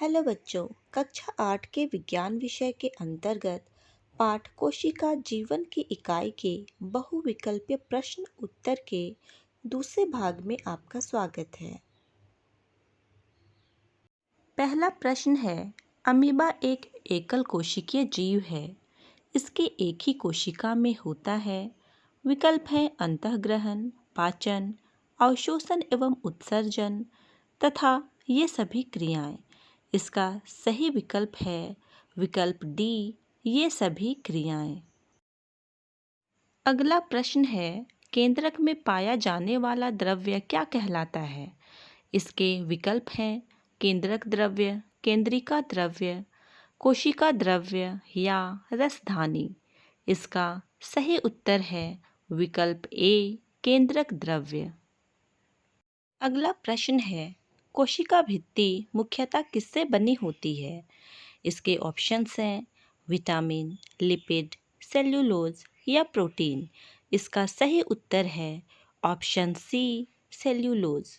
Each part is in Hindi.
हेलो बच्चों, कक्षा 8 के विज्ञान विषय के अंतर्गत पाठ कोशिका जीवन की इकाई के बहुविकल्पीय प्रश्न उत्तर के दूसरे भाग में आपका स्वागत है। पहला प्रश्न है, अमीबा एक एकल कोशिकीय जीव है। इसके एक ही कोशिका में होता है। विकल्प है अंतःग्रहण, पाचन, अवशोषण एवं उत्सर्जन तथा ये सभी क्रियाएं। इसका सही विकल्प है विकल्प डी, ये सभी क्रियाएं। अगला प्रश्न है, केंद्रक में पाया जाने वाला द्रव्य क्या कहलाता है? इसके विकल्प हैं केंद्रक द्रव्य, केंद्रिका द्रव्य, कोशिका द्रव्य या रसधानी। इसका सही उत्तर है विकल्प ए, केंद्रक द्रव्य। अगला प्रश्न है, कोशिका भित्ति मुख्यतः किससे बनी होती है? इसके ऑप्शंस हैं विटामिन, लिपिड, सेल्यूलोज या प्रोटीन। इसका सही उत्तर है ऑप्शन सी, सेल्यूलोज।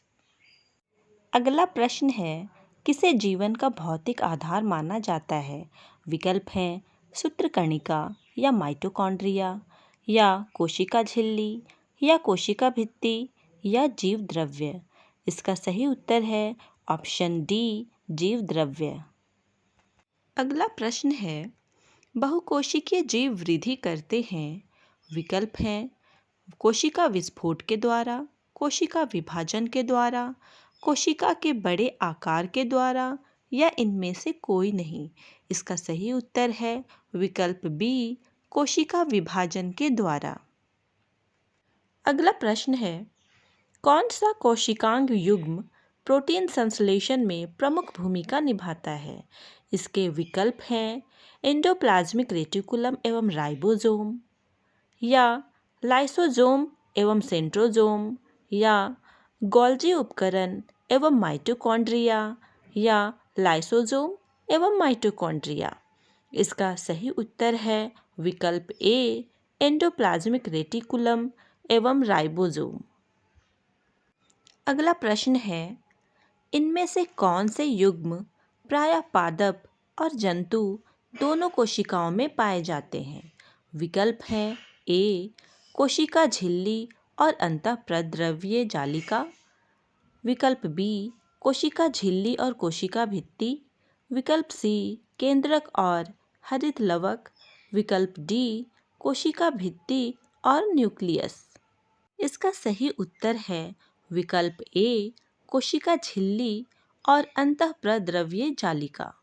अगला प्रश्न है, किसे जीवन का भौतिक आधार माना जाता है? विकल्प हैं सूत्रकणिका या माइटोकॉन्ड्रिया या कोशिका झिल्ली या कोशिका भित्ति या जीव द्रव्य। इसका सही उत्तर है ऑप्शन डी, जीव द्रव्य। अगला प्रश्न है, बहुकोशिकीय जीव वृद्धि करते हैं। विकल्प हैं कोशिका विस्फोट के द्वारा, कोशिका विभाजन के द्वारा, कोशिका के बड़े आकार के द्वारा या इनमें से कोई नहीं। इसका सही उत्तर है विकल्प बी, कोशिका विभाजन के द्वारा। अगला प्रश्न है, कौन सा कोशिकांग युग्म प्रोटीन संश्लेषण में प्रमुख भूमिका निभाता है? इसके विकल्प हैं एंडोप्लाज्मिक रेटिकुलम एवं राइबोसोम या लाइसोसोम एवं सेंट्रोसोम या गोल्जी उपकरण एवं माइटोकॉन्ड्रिया या लाइसोसोम एवं माइटोकॉन्ड्रिया। इसका सही उत्तर है विकल्प ए, एंडोप्लाज्मिक रेटिकुलम एवं राइबोसोम। अगला प्रश्न है, इनमें से कौन से युग्म प्रायः पादप और जंतु दोनों कोशिकाओं में पाए जाते हैं? विकल्प हैं ए, कोशिका झिल्ली और अंतःप्रद्रव्य जालिका। विकल्प बी, कोशिका झिल्ली और कोशिका भित्ति। विकल्प सी, केंद्रक और हरित लवक। विकल्प डी, कोशिका भित्ति और न्यूक्लियस। इसका सही उत्तर है विकल्प ए, कोशिका झिल्ली और अंतःप्रद्रव्य जालिका।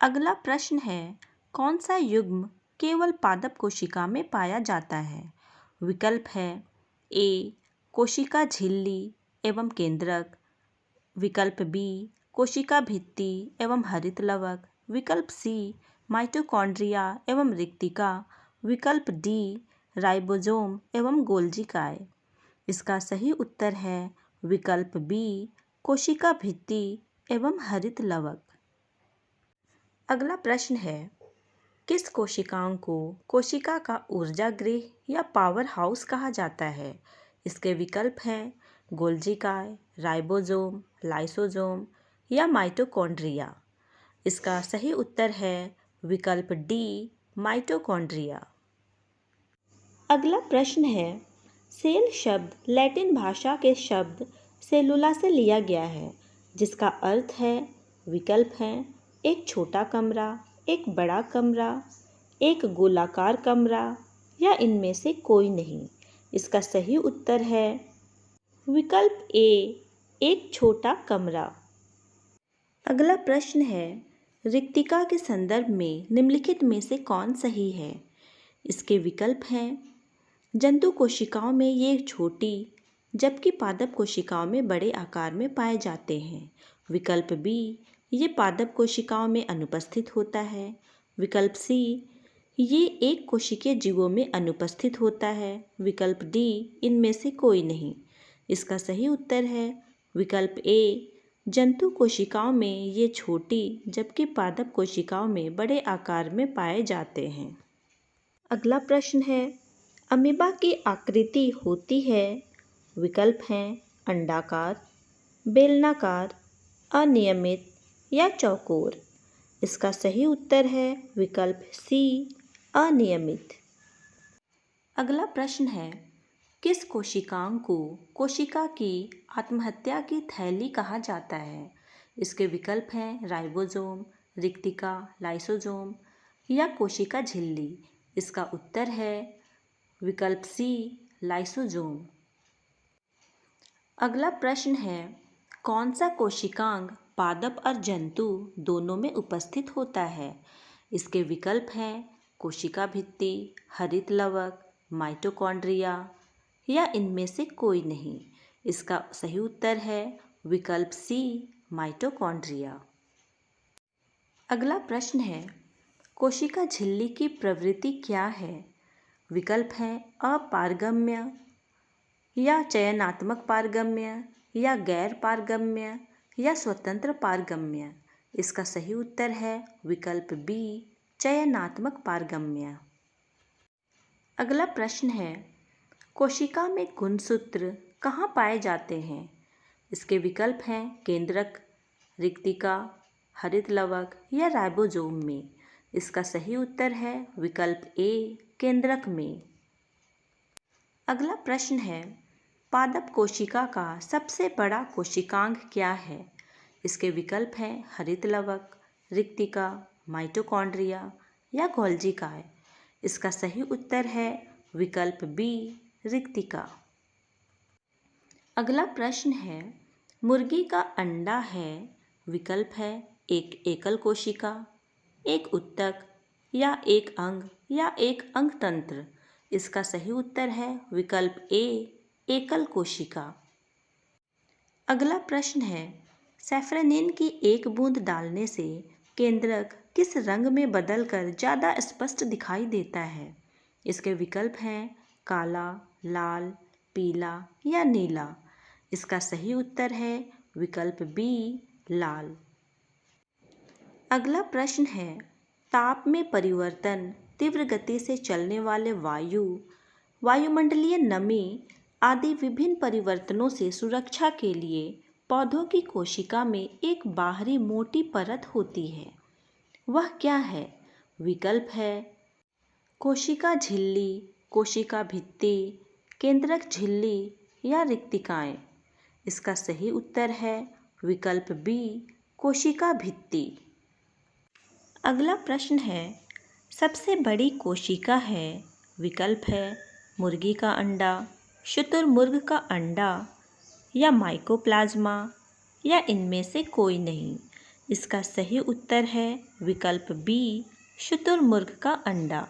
अगला प्रश्न है, कौन सा युग्म केवल पादप कोशिका में पाया जाता है? विकल्प है ए, कोशिका झिल्ली एवं केंद्रक। विकल्प बी, कोशिका भित्ति एवं हरित लवक। विकल्प सी, माइटोकॉन्ड्रिया एवं रिक्तिका। विकल्प डी, राइबोसोम एवं गोल्जी काय। इसका सही उत्तर है विकल्प बी, कोशिका भित्ति एवं हरित लवक। अगला प्रश्न है, किस कोशिकाओं को कोशिका का ऊर्जा गृह या पावर हाउस कहा जाता है? इसके विकल्प हैं गोल्जी काय, राइबोसोम, लाइसोसोम या माइटोकॉन्ड्रिया। इसका सही उत्तर है विकल्प डी, माइटोकॉन्ड्रिया। अगला प्रश्न है, सेल शब्द लैटिन भाषा के शब्द सेलुला से लिया गया है, जिसका अर्थ है। विकल्प हैं एक छोटा कमरा, एक बड़ा कमरा, एक गोलाकार कमरा या इनमें से कोई नहीं। इसका सही उत्तर है विकल्प ए, एक छोटा कमरा। अगला प्रश्न है, रिक्तिका के संदर्भ में निम्नलिखित में से कौन सही है? इसके विकल्प हैं जंतु कोशिकाओं में ये छोटी जबकि पादप कोशिकाओं में बड़े आकार में पाए जाते हैं। विकल्प बी, ये पादप कोशिकाओं में अनुपस्थित होता है। विकल्प सी, ये एक कोशिकीय जीवों में अनुपस्थित होता है। विकल्प डी, इनमें से कोई नहीं। इसका सही उत्तर है विकल्प ए, जंतु कोशिकाओं में ये छोटी जबकि पादप कोशिकाओं में बड़े आकार में पाए जाते हैं। अगला प्रश्न है, अमीबा की आकृति होती है। विकल्प हैं अंडाकार, बेलनाकार, अनियमित या चौकोर? इसका सही उत्तर है विकल्प सी, अनियमित। अगला प्रश्न है, किस कोशिकांग को कोशिका की आत्महत्या की थैली कहा जाता है? इसके विकल्प हैं राइबोसोम, रिक्तिका, लाइसोसोम या कोशिका झिल्ली। इसका उत्तर है विकल्प सी, लाइसोसोम। अगला प्रश्न है, कौन सा कोशिकांग पादप और जंतु दोनों में उपस्थित होता है? इसके विकल्प हैं कोशिका भित्ति, हरित लवक, माइटोकॉन्ड्रिया या इनमें से कोई नहीं। इसका सही उत्तर है विकल्प सी, माइटोकॉन्ड्रिया। अगला प्रश्न है, कोशिका झिल्ली की प्रवृत्ति क्या है? विकल्प हैं अपारगम्य या चयनात्मक पारगम्य या गैर पारगम्य या स्वतंत्र पारगम्य। इसका सही उत्तर है विकल्प बी, चयनात्मक पारगम्य। अगला प्रश्न है, कोशिका में गुणसूत्र कहाँ पाए जाते हैं? इसके विकल्प हैं केंद्रक, रिक्तिका, हरित लवक या राइबोसोम में। इसका सही उत्तर है विकल्प ए, केंद्रक में। अगला प्रश्न है, पादप कोशिका का सबसे बड़ा कोशिकांग क्या है? इसके विकल्प हैं हरित लवक, रिक्तिका, माइटोकॉन्ड्रिया या गोल्जी काय। इसका सही उत्तर है विकल्प बी, रिक्तिका। अगला प्रश्न है, मुर्गी का अंडा है। विकल्प है एक एकल कोशिका, एक उत्तक या एक अंग या एक अंग तंत्र। इसका सही उत्तर है विकल्प ए, एकल कोशिका। अगला प्रश्न है, सैफरनिन की एक बूंद डालने से केंद्रक किस रंग में बदलकर ज़्यादा स्पष्ट दिखाई देता है? इसके विकल्प हैं काला, लाल, पीला या नीला। इसका सही उत्तर है विकल्प बी, लाल। अगला प्रश्न है, ताप में परिवर्तन, तीव्र गति से चलने वाले वायु, वायुमंडलीय नमी आदि विभिन्न परिवर्तनों से सुरक्षा के लिए पौधों की कोशिका में एक बाहरी मोटी परत होती है। वह क्या है? विकल्प है कोशिका झिल्ली, कोशिका भित्ति, केंद्रक झिल्ली या रिक्तिकाएं। इसका सही उत्तर है विकल्प बी, कोशिका भित्ति। अगला प्रश्न है, सबसे बड़ी कोशिका है। विकल्प है मुर्गी का अंडा, शुतुरमुर्ग का अंडा या माइकोप्लाज्मा या इनमें से कोई नहीं। इसका सही उत्तर है विकल्प बी, शुतुरमुर्ग का अंडा।